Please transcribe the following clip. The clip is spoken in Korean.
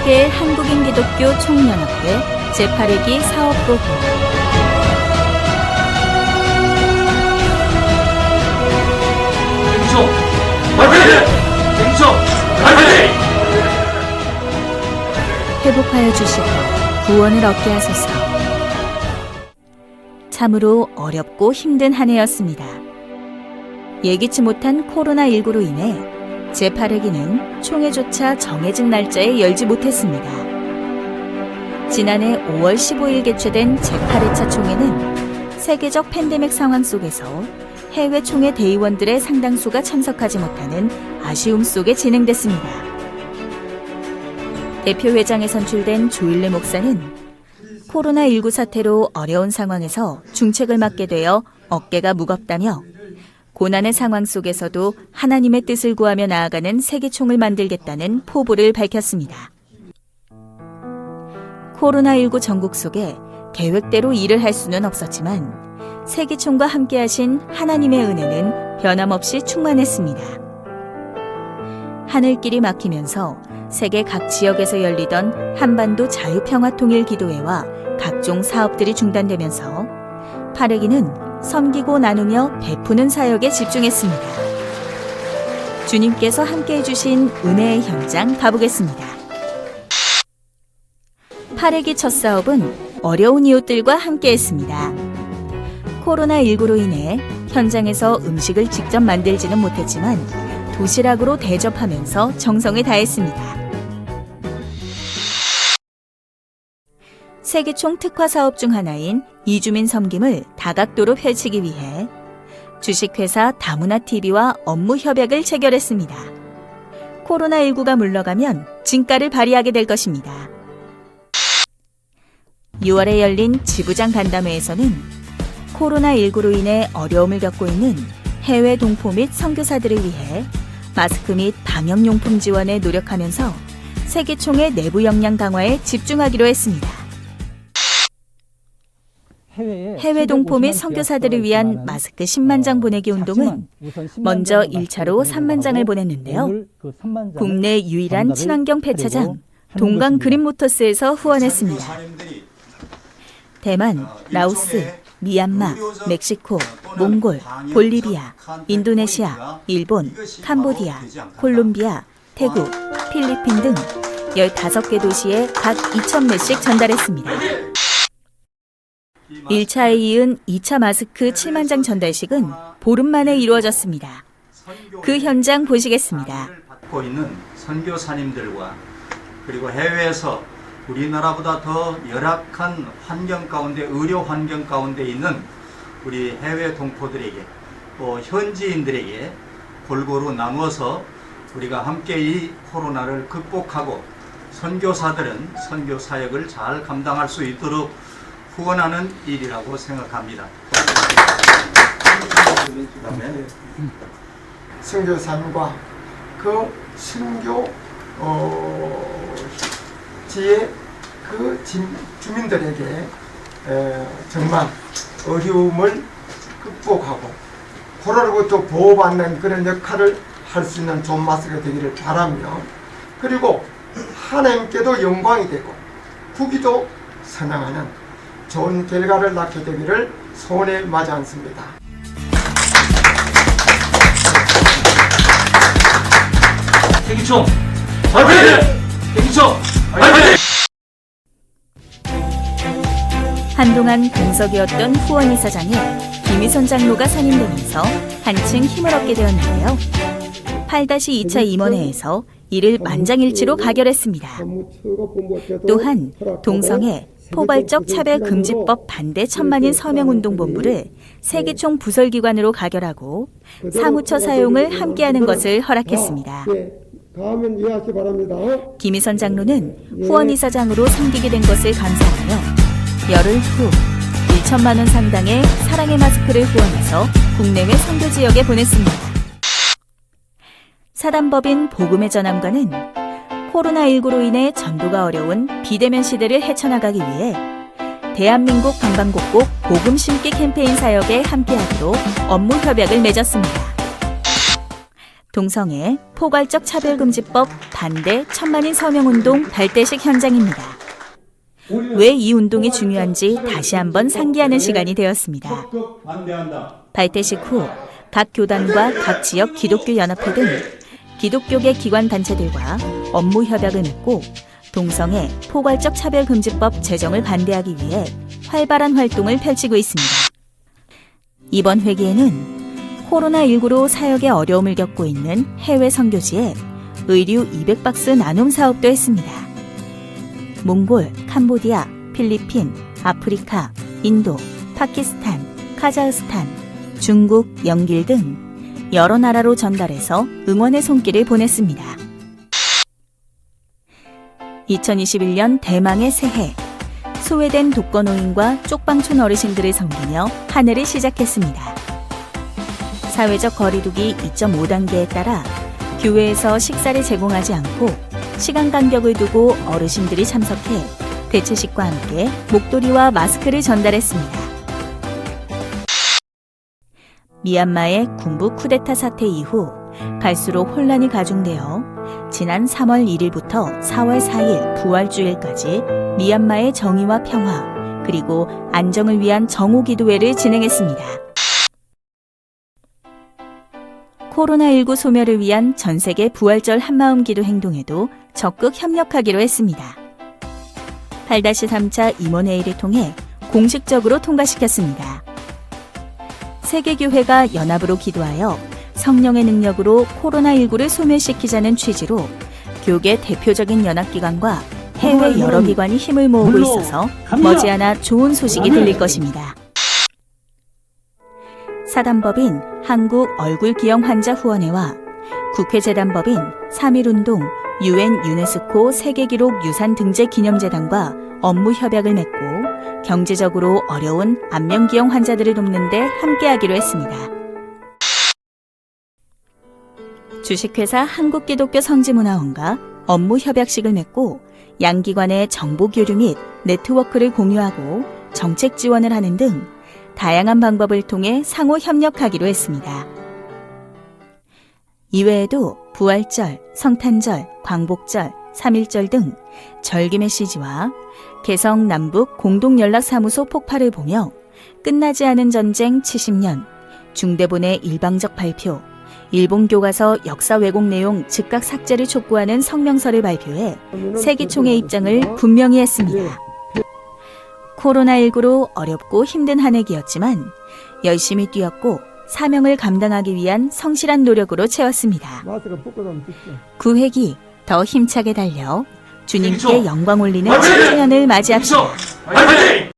세계 한국인 기독교 총연합회 제8회기 사업보고 갱총 화이팅! 갱총 화이팅! 회복하여 주시고 구원을 얻게 하소서. 참으로 어렵고 힘든 한 해였습니다. 예기치 못한 코로나19로 인해 제8회기는 총회조차 정해진 날짜에 열지 못했습니다. 지난해 5월 15일 개최된 제8회차 총회는 세계적 팬데믹 상황 속에서 해외 총회 대의원들의 상당수가 참석하지 못하는 아쉬움 속에 진행됐습니다. 대표회장에 선출된 조일래 목사는 코로나19 사태로 어려운 상황에서 중책을 맡게 되어 어깨가 무겁다며 고난의 상황 속에서도 하나님의 뜻을 구하며 나아가는 세계총을 만들겠다는 포부를 밝혔습니다. 코로나19 전국 속에 계획대로 일을 할 수는 없었지만 세계총과 함께하신 하나님의 은혜는 변함없이 충만했습니다. 하늘길이 막히면서 세계 각 지역에서 열리던 한반도 자유평화통일기도회와 각종 사업들이 중단되면서 8회기는 섬기고 나누며 베푸는 사역에 집중했습니다. 주님께서 함께해 주신 은혜의 현장 가보겠습니다. 8회기 첫 사업은 어려운 이웃들과 함께했습니다. 코로나19로 인해 현장에서 음식을 직접 만들지는 못했지만 도시락으로 대접하면서 정성을 다했습니다. 세계총 특화 사업 중 하나인 이주민 섬김을 다각도로 펼치기 위해 주식회사 다문화TV와 업무 협약을 체결했습니다. 코로나19가 물러가면 진가를 발휘하게 될 것입니다. 6월에 열린 지부장 간담회에서는 코로나19로 인해 어려움을 겪고 있는 해외 동포 및 선교사들을 위해 마스크 및 방역용품 지원에 노력하면서 세계총의 내부 역량 강화에 집중하기로 했습니다. 해외 동포 및 선교사들을 위한 마스크 10만 장 보내기 운동은 먼저 1차로 3만 장을 보냈는데요. 국내 유일한 친환경 폐차장 동강 그린모터스에서 후원했습니다. 대만, 라오스, 미얀마, 멕시코, 몽골, 볼리비아, 인도네시아, 일본, 캄보디아, 콜롬비아, 태국, 필리핀 등 15개 도시에 각 2,000매씩 전달했습니다. 1차에 이은 2차 마스크 7만 장 전달식은 보름 만에 이루어졌습니다. 그 현장 보시겠습니다. 받고 있는 선교사님들과 그리고 해외에서 우리나라보다 더 열악한 환경 가운데, 의료 환경 가운데 있는 우리 해외 동포들에게 또 현지인들에게 골고루 나누어서 우리가 함께 이 코로나를 극복하고 선교사들은 선교 사역을 잘 감당할 수 있도록 후원하는 일이라고 생각합니다. 그다음에 선교사님과 그 선교 지의 그 주민들에게 정말 어려움을 극복하고 코로나로부터 보호받는 그런 역할을 할 수 있는 좋은 마스크가 되기를 바라며, 그리고 하나님께도 영광이 되고 후기도 선양하는 좋은 결과를 낳게 되기를 소원에 마지 않습니다. 갱총 화이팅! 갱총 화이팅! 한동안 공석이었던 후원이사장에 김희선 장로가 선임되면서 한층 힘을 얻게 되었는데요. 8-2차 임원회에서 이를 만장일치로 가결했습니다. 또한 동성애 포괄적 차별금지법 반대 천만인 서명운동본부를 세계총 부설기관으로 가결하고 사무처 사용을 함께하는 것을 허락했습니다. 김희선 장로는 후원이사장으로 섬기게 된 것을 감사하며 열흘 후 1천만 원 상당의 사랑의 마스크를 후원해서 국내외 선교 지역에 보냈습니다. 사단법인 복음의 전함과는 코로나19로 인해 전도가 어려운 비대면 시대를 헤쳐나가기 위해 대한민국 방방곡곡 복음 심기 캠페인 사역에 함께하기로 업무 협약을 맺었습니다. 동성애 포괄적 차별금지법 반대 천만인 서명운동 발대식 현장입니다. 왜 이 운동이 중요한지 다시 한번 상기하는 시간이 되었습니다. 발대식 후 각 교단과 각 지역 기독교 연합회 등 기독교계 기관 단체들과 업무 협약을 맺고 동성애 포괄적 차별금지법 제정을 반대하기 위해 활발한 활동을 펼치고 있습니다. 이번 회기에는 코로나19로 사역에 어려움을 겪고 있는 해외 선교지에 의류 200박스 나눔 사업도 했습니다. 몽골, 캄보디아, 필리핀, 아프리카, 인도, 파키스탄, 카자흐스탄, 중국, 영길 등 여러 나라로 전달해서 응원의 손길을 보냈습니다. 2021년 대망의 새해, 소외된 독거노인과 쪽방촌 어르신들을 섬기며 한 해를 시작했습니다. 사회적 거리두기 2.5단계에 따라 교회에서 식사를 제공하지 않고 시간 간격을 두고 어르신들이 참석해 대체식과 함께 목도리와 마스크를 전달했습니다. 미얀마의 군부 쿠데타 사태 이후 갈수록 혼란이 가중되어 지난 3월 1일부터 4월 4일 부활주일까지 미얀마의 정의와 평화 그리고 안정을 위한 정오기도회를 진행했습니다. 코로나19 소멸을 위한 전세계 부활절 한마음 기도 행동에도 적극 협력하기로 했습니다. 8-3차 임원회의를 통해 공식적으로 통과시켰습니다. 세계교회가 연합으로 기도하여 성령의 능력으로 코로나19를 소멸시키자는 취지로 교계 대표적인 연합기관과 해외 여러 기관이 힘을 모으고 있어서 머지않아 좋은 소식이 들릴 것입니다. 사단법인 한국얼굴기형환자후원회와 국회재단법인 3.1운동 UN 유네스코 세계기록 유산 등재 기념재단과 업무 협약을 맺고 경제적으로 어려운 안면기형 환자들을 돕는 데 함께하기로 했습니다. 주식회사 한국기독교 성지문화원과 업무 협약식을 맺고 양기관의 정보 교류 및 네트워크를 공유하고 정책 지원을 하는 등 다양한 방법을 통해 상호 협력하기로 했습니다. 이외에도 부활절, 성탄절, 광복절, 3.1절 등 절기 메시지와 개성 남북 공동연락사무소 폭파를 보며 끝나지 않은 전쟁 70년, 중대본의 일방적 발표, 일본 교과서 역사 왜곡 내용 즉각 삭제를 촉구하는 성명서를 발표해 세기총의 입장을 분명히 했습니다. 코로나19로 어렵고 힘든 한 해기였지만 열심히 뛰었고 사명을 감당하기 위한 성실한 노력으로 채웠습니다. 9회기 더 힘차게 달려 주님께 영광 올리는 7주년을 맞이합시다.